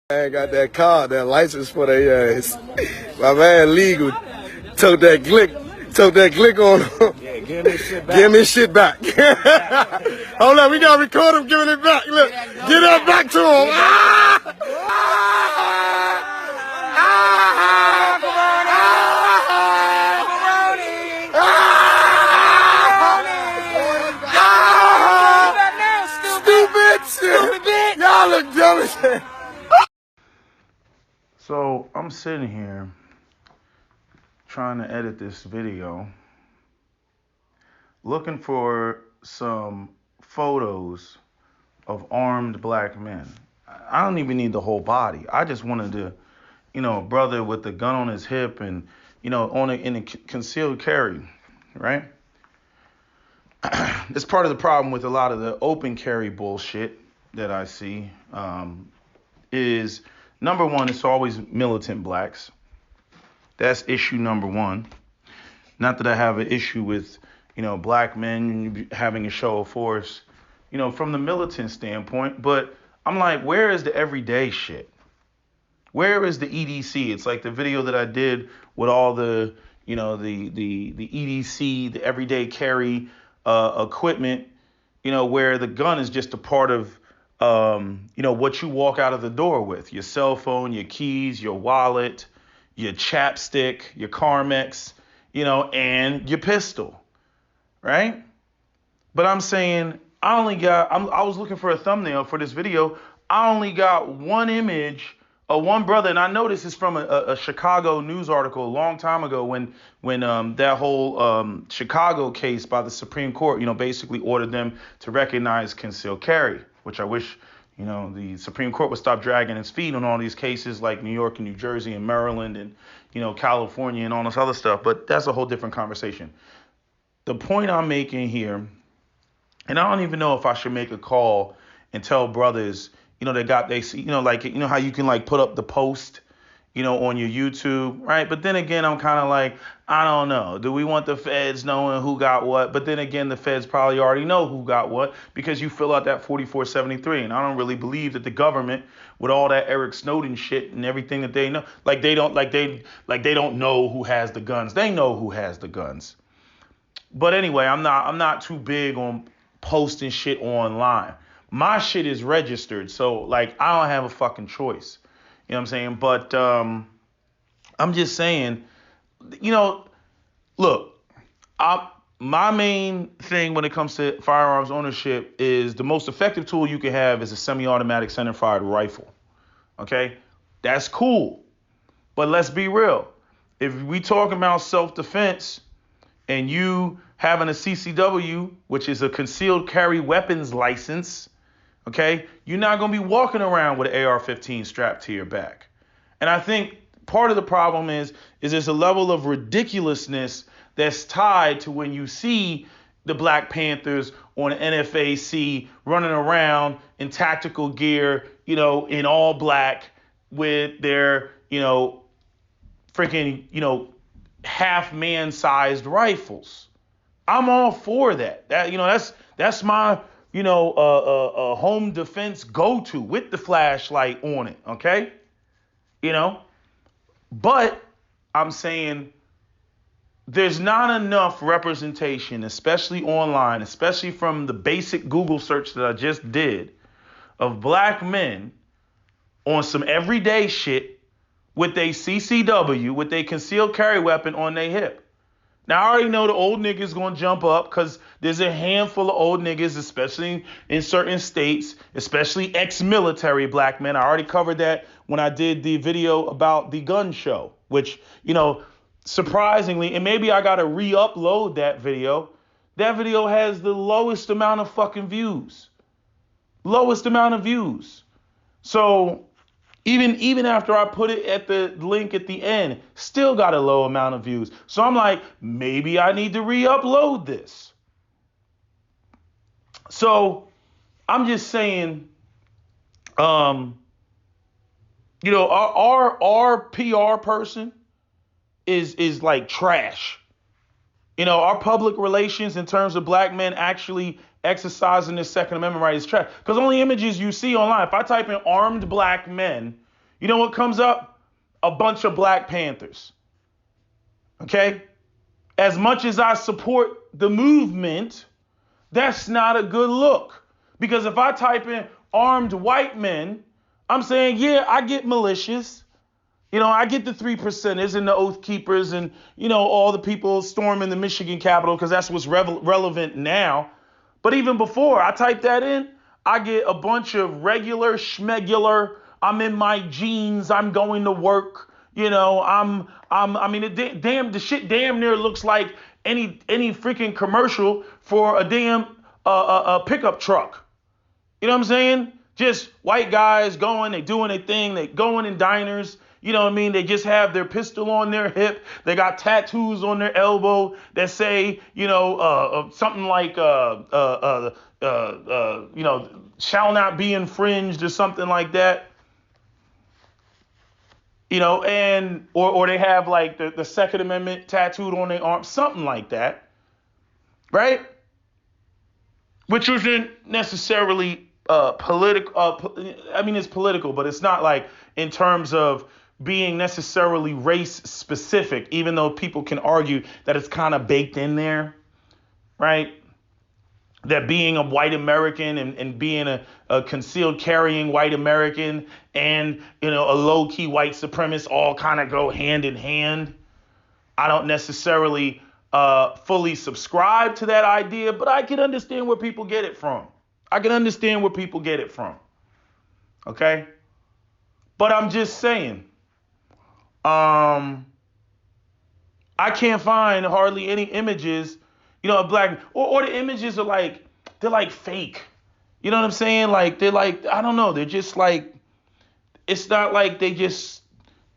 Man got that car, that license for their ass. My man legal took that glick on him. Yeah, give me shit back. Give me shit back. Hold on, we gotta record him giving it back. Look, get that back to him. Stupid bitch. Y'all look dumb as hell. So I'm sitting here trying to edit this video, looking for some photos of armed black men. I don't even need the whole body. I just wanted to, a brother with a gun on his hip and, in a concealed carry, right? It's part of the problem with a lot of the open carry bullshit that I see, is number one, it's always militant blacks. That's issue number one. Not that I have an issue with, black men having a show of force, from the militant standpoint. But I'm like, where is the everyday shit? Where is the EDC? It's like the video that I did with all the, the EDC, the everyday carry equipment, where the gun is just a part of, what you walk out of the door with. Your cell phone, your keys, your wallet, your chapstick, your Carmex, and your pistol, right? But I'm saying I was looking for a thumbnail for this video. I only got one image of one brother, and I know this is from a Chicago news article a long time ago when that whole Chicago case by the Supreme Court, basically ordered them to recognize concealed carry, which I wish, the Supreme Court would stop dragging its feet on all these cases like New York and New Jersey and Maryland and, California and all this other stuff. But that's a whole different conversation. The point I'm making here, and I don't even know if I should make a call and tell brothers, how you can like put up the post, on your YouTube, right? But then again, I'm kind of like, I don't know. Do we want the feds knowing who got what? But then again, the feds probably already know who got what because you fill out that 4473. And I don't really believe that the government, with all that Eric Snowden shit and everything that they know, they don't know who has the guns. They know who has the guns. But anyway, I'm not too big on posting shit online. My shit is registered, so I don't have a fucking choice. You know what I'm saying? But I'm just saying, look, my main thing when it comes to firearms ownership is the most effective tool you can have is a semi-automatic center-fired rifle. Okay? That's cool. But let's be real. If we talk about self-defense and you having a CCW, which is a concealed carry weapons license, okay, you're not going to be walking around with an AR-15 strapped to your back. And I think part of the problem is there's a level of ridiculousness that's tied to when you see the Black Panthers on NFAC running around in tactical gear, in all black with their, freaking, half man-sized rifles. I'm all for that. That's my a home defense go-to with the flashlight on it, okay? But I'm saying there's not enough representation, especially online, especially from the basic Google search that I just did, of black men on some everyday shit with a CCW, with a concealed carry weapon on their hip. Now, I already know the old niggas going to jump up because there's a handful of old niggas, especially in certain states, especially ex-military black men. I already covered that when I did the video about the gun show, which, surprisingly, and maybe I got to re-upload that video. That video has the lowest amount of fucking views. Lowest amount of views. So even after I put it at the link at the end, still got a low amount of views. So I'm like, maybe I need to re-upload this. So I'm just saying, our PR person is like trash. Our public relations in terms of black men actually exercising this Second Amendment right is trash. Because only images you see online, if I type in armed black men, You know what comes up? A bunch of Black Panthers. Okay? As much as I support the movement, that's not a good look. Because if I type in armed white men, I'm saying, yeah, I get militias. You know, I get the 3%ers and the Oath Keepers and, you know, all the people storming the Michigan Capitol because that's what's relevant now. But even before I type that in, I get a bunch of regular schmegular. I'm in my jeans. I'm going to work. You know, the shit damn near looks like any freaking commercial for a damn a pickup truck. You know what I'm saying? Just white guys going, they doing their thing, they going in diners. You know what I mean? They just have their pistol on their hip. They got tattoos on their elbow that say, you know, something like, you know, shall not be infringed or something like that. You know, and or they have like the Second Amendment tattooed on their arm, something like that, right? Which isn't necessarily political. I mean, it's political, but it's not like in terms of being necessarily race specific, even though people can argue that it's kind of baked in there, right? That being a white American and being a concealed carrying white American and, you know, a low key white supremacist all kind of go hand in hand. I don't necessarily fully subscribe to that idea, but I can understand where people get it from. Okay. But I'm just saying, I can't find hardly any images, you know, of black, or the images are like, they're like fake. You know what I'm saying? Like, they're like, I don't know. They're just like, it's not like they just,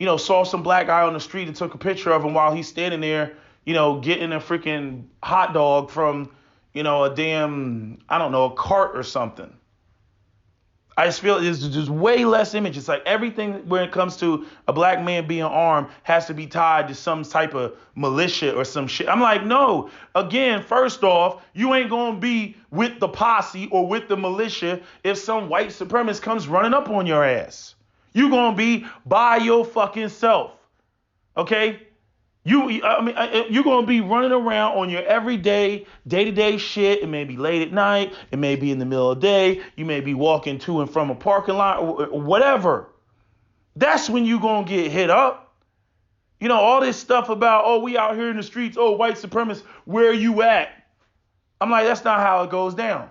you know, saw some black guy on the street and took a picture of him while he's standing there, you know, getting a freaking hot dog from, you know, a damn, I don't know, a cart or something. I just feel there's just way less images. Like everything when it comes to a black man being armed has to be tied to some type of militia or some shit. I'm like, no. Again, first off, you ain't going to be with the posse or with the militia if some white supremacist comes running up on your ass. You going to be by your fucking self. Okay? You're going to be running around on your everyday, day-to-day shit. It may be late at night. It may be in the middle of the day. You may be walking to and from a parking lot or whatever. That's when you're going to get hit up. You know, all this stuff about, oh, we out here in the streets. Oh, white supremacists, where you at? I'm like, that's not how it goes down.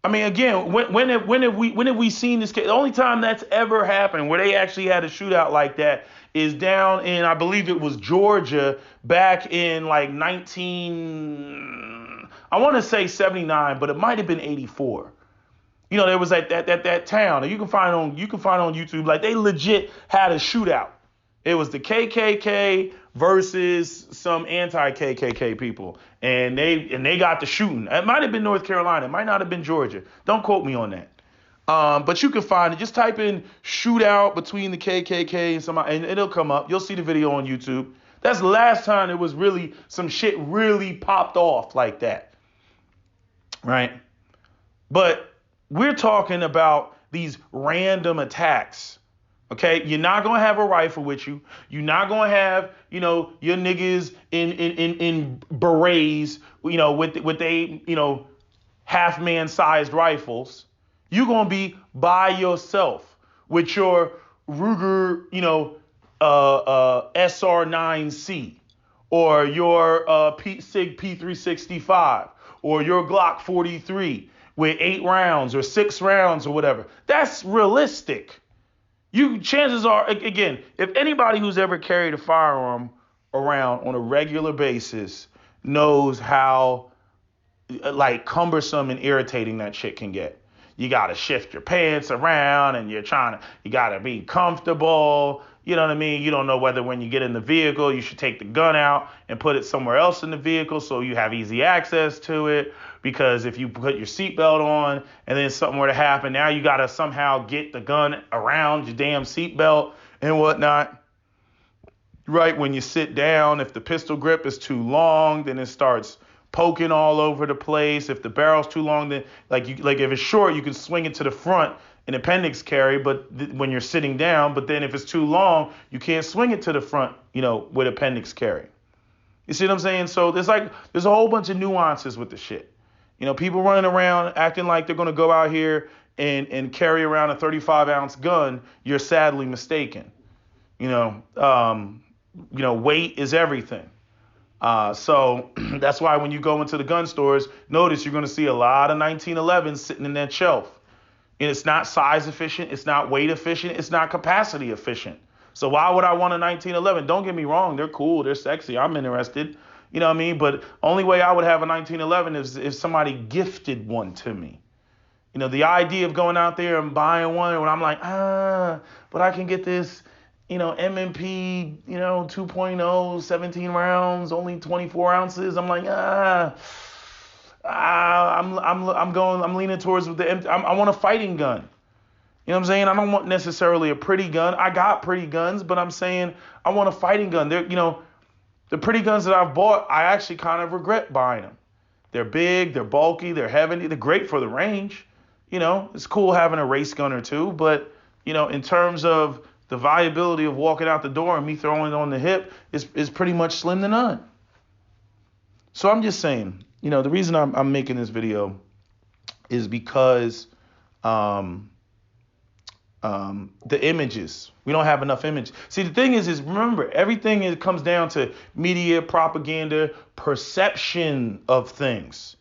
I mean, again, when have we seen this case? The only time that's ever happened where they actually had a shootout like that is down in, I believe it was Georgia back in like I want to say 79, but it might have been 84. You know, there was that town, and you can find on YouTube, like they legit had a shootout. It was the KKK versus some anti-KKK people, and they got the shooting. It might have been North Carolina, it might not have been Georgia. Don't quote me on that. But you can find it. Just type in shootout between the KKK and somebody, and it'll come up. You'll see the video on YouTube. That's the last time it was really some shit really popped off like that, right? But we're talking about these random attacks. Okay, you're not gonna have a rifle with you. You're not gonna have, you know, your niggas in berets, you know, with they, you know, half man sized rifles. You're gonna be by yourself with your Ruger, you know, SR9C, or your SIG P365, or your Glock 43 with 8 rounds or 6 rounds or whatever. That's realistic. Chances are, again, if anybody who's ever carried a firearm around on a regular basis knows how like cumbersome and irritating that shit can get. You got to shift your pants around and you got to be comfortable. You know what I mean? You don't know whether when you get in the vehicle, you should take the gun out and put it somewhere else in the vehicle so you have easy access to it. Because if you put your seatbelt on and then something were to happen, now you got to somehow get the gun around your damn seatbelt and whatnot. Right when you sit down, if the pistol grip is too long, then it starts poking all over the place. If the barrel's too long, then like if it's short, you can swing it to the front an appendix carry, but when you're sitting down, but then if it's too long, you can't swing it to the front, with appendix carry. You see what I'm saying? So there's a whole bunch of nuances with the shit. People running around acting like they're going to go out here and carry around a 35-ounce gun. You're sadly mistaken. Weight is everything. So that's why when you go into the gun stores, notice you're going to see a lot of 1911s sitting in that shelf. And it's not size efficient. It's not weight efficient. It's not capacity efficient. So why would I want a 1911? Don't get me wrong. They're cool. They're sexy. I'm interested. You know what I mean? But only way I would have a 1911 is if somebody gifted one to me. The idea of going out there and buying one when I'm like, but I can get this, M&P, 2.0, 17 rounds, only 24 ounces. I'm like, I'm leaning towards I want a fighting gun. You know what I'm saying? I don't want necessarily a pretty gun. I got pretty guns, but I'm saying I want a fighting gun. The pretty guns that I've bought, I actually kind of regret buying them. They're big, they're bulky, they're heavy, they're great for the range. It's cool having a race gun or two, but in terms of the viability of walking out the door and me throwing it on the hip is pretty much slim to none. So I'm just saying, the reason I'm making this video is because the images. We don't have enough images. See, the thing is remember, everything comes down to media, propaganda, perception of things.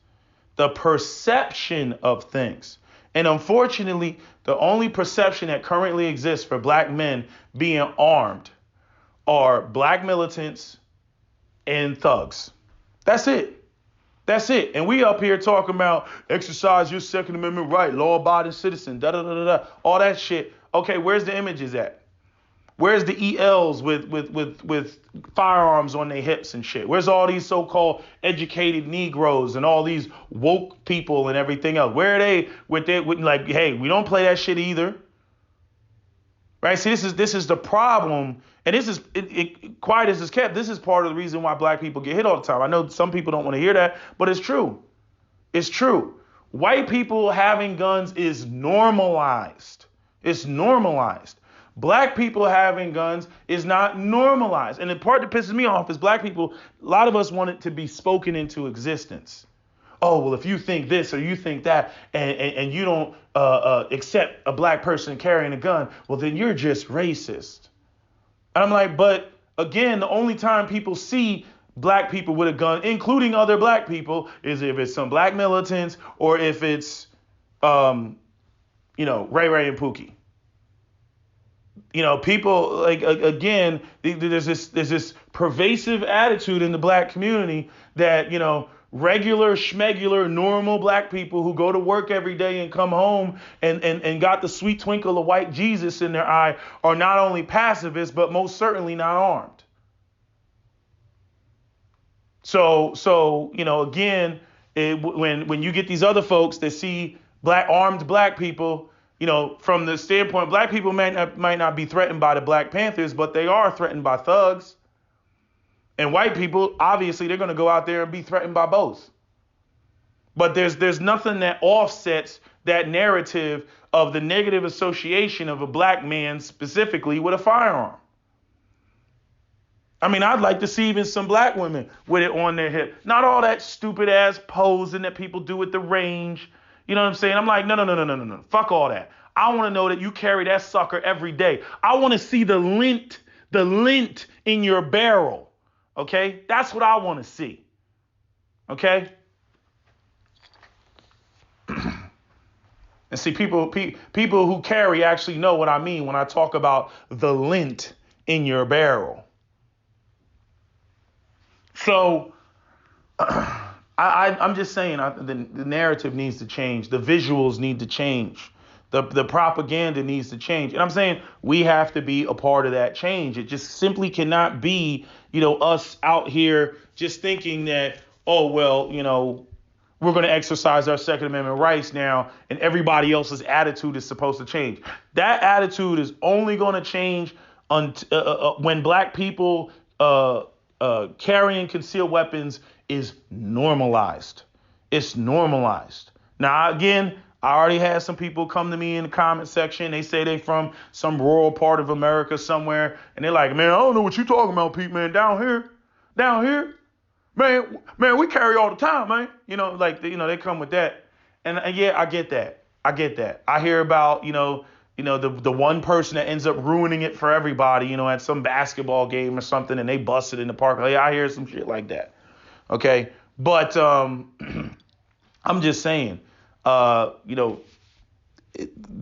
The perception of things. And unfortunately, the only perception that currently exists for black men being armed are black militants and thugs. That's it. That's it. And we up here talking about exercise your Second Amendment right, law-abiding citizen, da-da-da-da-da, all that shit. Okay, where's the images at? Where's the ELs with firearms on their hips and shit? Where's all these so-called educated Negroes and all these woke people and everything else? Where are they with hey, we don't play that shit either. Right? See, this is the problem. And this is quiet as it's kept. This is part of the reason why black people get hit all the time. I know some people don't want to hear that, but it's true. It's true. White people having guns is normalized. It's normalized. Black people having guns is not normalized. And the part that pisses me off is black people, a lot of us want it to be spoken into existence. Oh, well, if you think this or you think that and you don't accept a black person carrying a gun, well, then you're just racist. And I'm like, but again, the only time people see black people with a gun, including other black people, is if it's some black militants or if it's, Ray Ray and Pookie. People again, there's this pervasive attitude in the black community that, regular, schmegular, normal black people who go to work every day and come home and got the sweet twinkle of white Jesus in their eye are not only pacifists, but most certainly not armed. So again, when you get these other folks that see armed black people, from the standpoint, black people might not be threatened by the Black Panthers, but they are threatened by thugs. And white people, obviously, they're going to go out there and be threatened by both. But there's nothing that offsets that narrative of the negative association of a black man specifically with a firearm. I mean, I'd like to see even some black women with it on their hip. Not all that stupid ass posing that people do at the range. You know what I'm saying? I'm like, no. Fuck all that. I want to know that you carry that sucker every day. I want to see the lint in your barrel. Okay? That's what I want to see. Okay? And see, people who carry actually know what I mean when I talk about the lint in your barrel. So I'm just saying the narrative needs to change. The visuals need to change. The propaganda needs to change. And I'm saying we have to be a part of that change. It just simply cannot be, us out here just thinking that, oh, well, we're going to exercise our Second Amendment rights now and everybody else's attitude is supposed to change. That attitude is only going to change when black people carrying concealed weapons is normalized. It's normalized. Now, again, I already had some people come to me in the comment section. They say they from some rural part of America somewhere. And they're like, man, I don't know what you talking about, Pete, man. Down here, man, we carry all the time, man. They come with that. And yeah, I get that. I hear about, the one person that ends up ruining it for everybody, at some basketball game or something, and they busted in the park. Like, I hear some shit like that. Okay. But I'm just saying,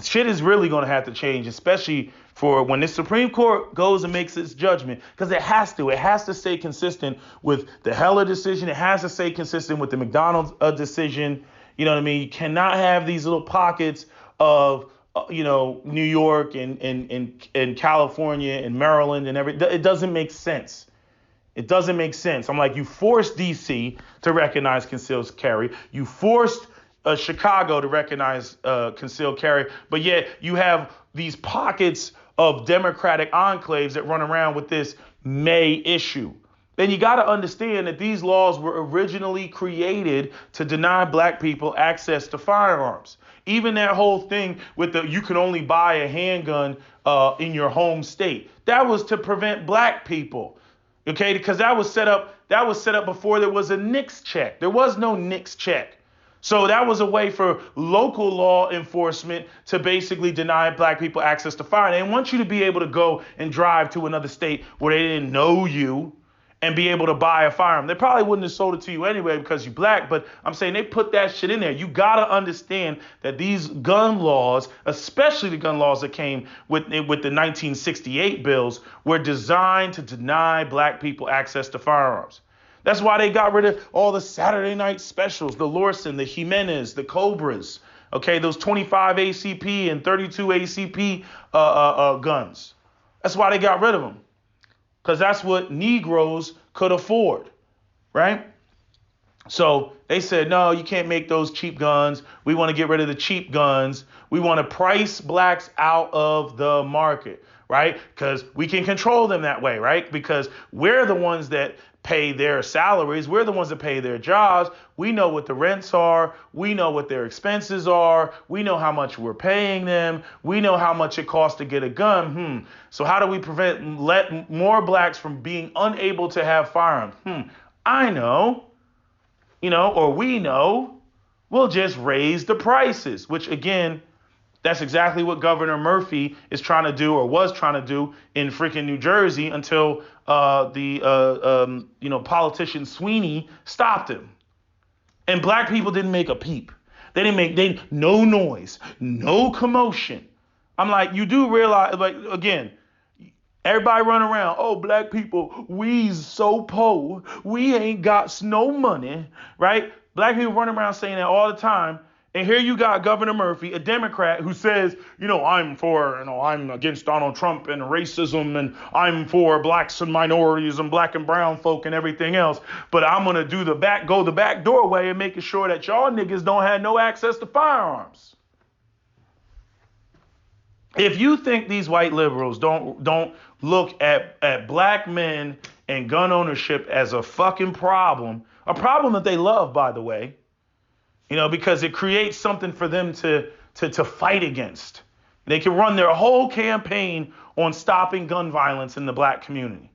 shit is really going to have to change, especially for when the Supreme Court goes and makes its judgment, because it has to. It has to stay consistent with the Heller decision. It has to stay consistent with the McDonald's decision. You know what I mean? You cannot have these little pockets of, New York and California and Maryland and everything. It doesn't make sense. It doesn't make sense. I'm like, you forced D.C. to recognize concealed carry. You forced Chicago to recognize concealed carry. But yet you have these pockets of Democratic enclaves that run around with this May issue. Then you got to understand that these laws were originally created to deny black people access to firearms. Even that whole thing with you can only buy a handgun in your home state. That was to prevent black people. Okay, because that was set up before there was a NICS check. There was no NICS check. So that was a way for local law enforcement to basically deny black people access to fire. They want you to be able to go and drive to another state where they didn't know you and be able to buy a firearm. They probably wouldn't have sold it to you anyway because you're black, but I'm saying they put that shit in there. You got to understand that these gun laws, especially the gun laws that came with the 1968 bills, were designed to deny black people access to firearms. That's why they got rid of all the Saturday night specials, the Lorson, the Jimenez, the Cobras, okay, those 25 ACP and 32 ACP guns. That's why they got rid of them. Because that's what Negroes could afford, right? So they said, no, you can't make those cheap guns. We want to get rid of the cheap guns. We want to price blacks out of the market, right? Because we can control them that way, right? Because we're the ones that pay their salaries. We're the ones that pay their jobs. We know what the rents are. We know what their expenses are. We know how much we're paying them. We know how much it costs to get a gun. So how do we let more blacks from being unable to have firearms? I know, or we know, we'll just raise the prices, which again, that's exactly what Governor Murphy is trying to do or was trying to do in freaking New Jersey until the politician Sweeney stopped him. And black people didn't make a peep. No noise, no commotion. I'm like, you do realize, like, again, everybody run around, oh, black people, we's so poor. We ain't got no money, right? Black people run around saying that all the time. And here you got Governor Murphy, a Democrat, who says, I'm against Donald Trump and racism, and I'm for blacks and minorities and black and brown folk and everything else. But I'm going to go the back doorway and making sure that y'all niggas don't have no access to firearms. If you think these white liberals don't look at black men and gun ownership as a fucking problem, a problem that they love, by the way, because it creates something for them to fight against. They can run their whole campaign on stopping gun violence in the black community.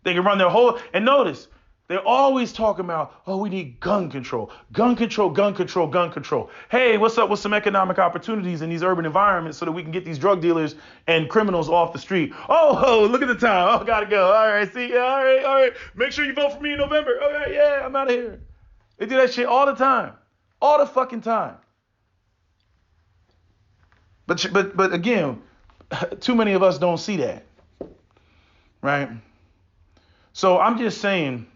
They can run their whole, and notice, they're always talking about, oh, we need gun control, gun control, gun control, gun control. Hey, what's up with some economic opportunities in these urban environments so that we can get these drug dealers and criminals off the street? Oh, look at the time. Oh, gotta go. All right, see, all right. Make sure you vote for me in November. All right, yeah, I'm out of here. They do that shit all the time. All the fucking time. But again, too many of us don't see that. Right? So I'm just saying,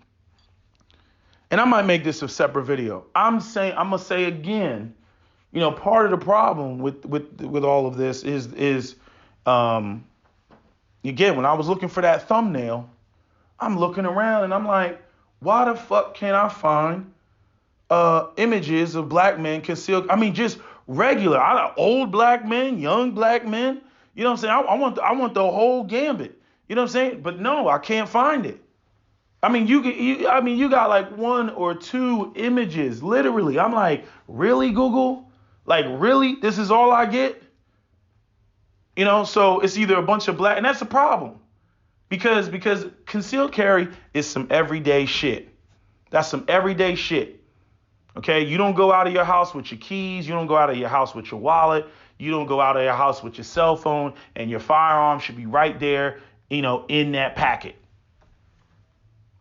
and I might make this a separate video. I'm gonna say again, part of the problem with all of this is again, when I was looking for that thumbnail, I'm looking around and I'm like, why the fuck can't I find images of black men concealed? I mean, just regular, old black men, young black men. You know what I'm saying? I want the whole gambit. You know what I'm saying? But no, I can't find it. I mean, you got like one or two images, literally. I'm like, really, Google? Like, really? This is all I get? You know, so it's either a bunch of black, and that's a problem. Because concealed carry is some everyday shit. That's some everyday shit. Okay, you don't go out of your house with your keys. You don't go out of your house with your wallet. You don't go out of your house with your cell phone, and your firearm should be right there, you know, in that packet.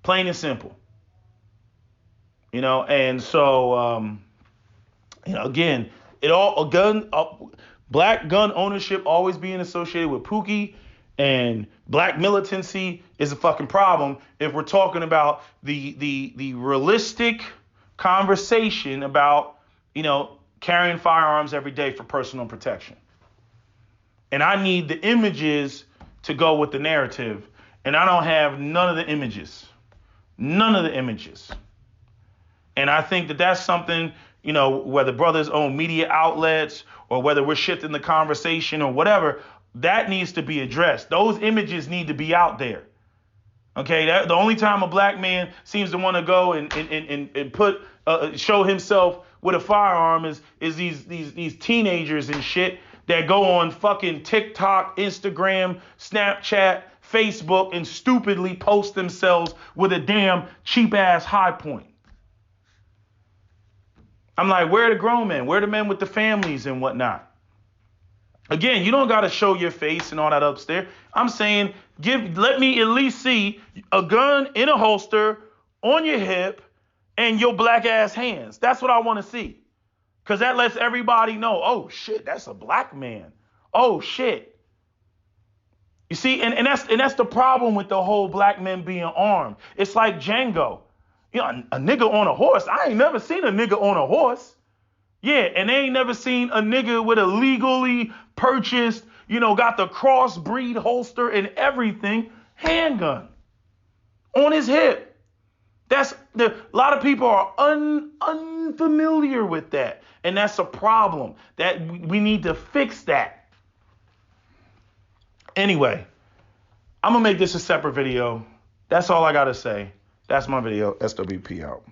Plain and simple. You know, and so, you know, again, black gun ownership always being associated with Pookie and black militancy is a fucking problem if we're talking about the realistic conversation about, you know, carrying firearms every day for personal protection. And I need the images to go with the narrative, and I don't have none of the images. None of the images. And I think that that's something, you know, whether brothers own media outlets or whether we're shifting the conversation or whatever, that needs to be addressed. Those images need to be out there. Okay, the only time a black man seems to want to go and show himself with a firearm is these teenagers and shit that go on fucking TikTok, Instagram, Snapchat, Facebook, and stupidly post themselves with a damn cheap ass high point. I'm like, where are the grown men? Where are the men with the families and whatnot? Again, you don't got to show your face and all that upstairs. I'm saying, let me at least see a gun in a holster on your hip and your black ass hands. That's what I want to see. Because that lets everybody know, oh shit, that's a black man. Oh shit. You see, and that's the problem with the whole black men being armed. It's like Django. You know, a nigga on a horse. I ain't never seen a nigga on a horse. Yeah, and they ain't never seen a nigga with a legally purchased, you know, got the crossbreed holster and everything, handgun on his hip. A lot of people are unfamiliar with that, and that's a problem. That we need to fix that. Anyway, I'm gonna make this a separate video. That's all I gotta say. That's my video. SWP out.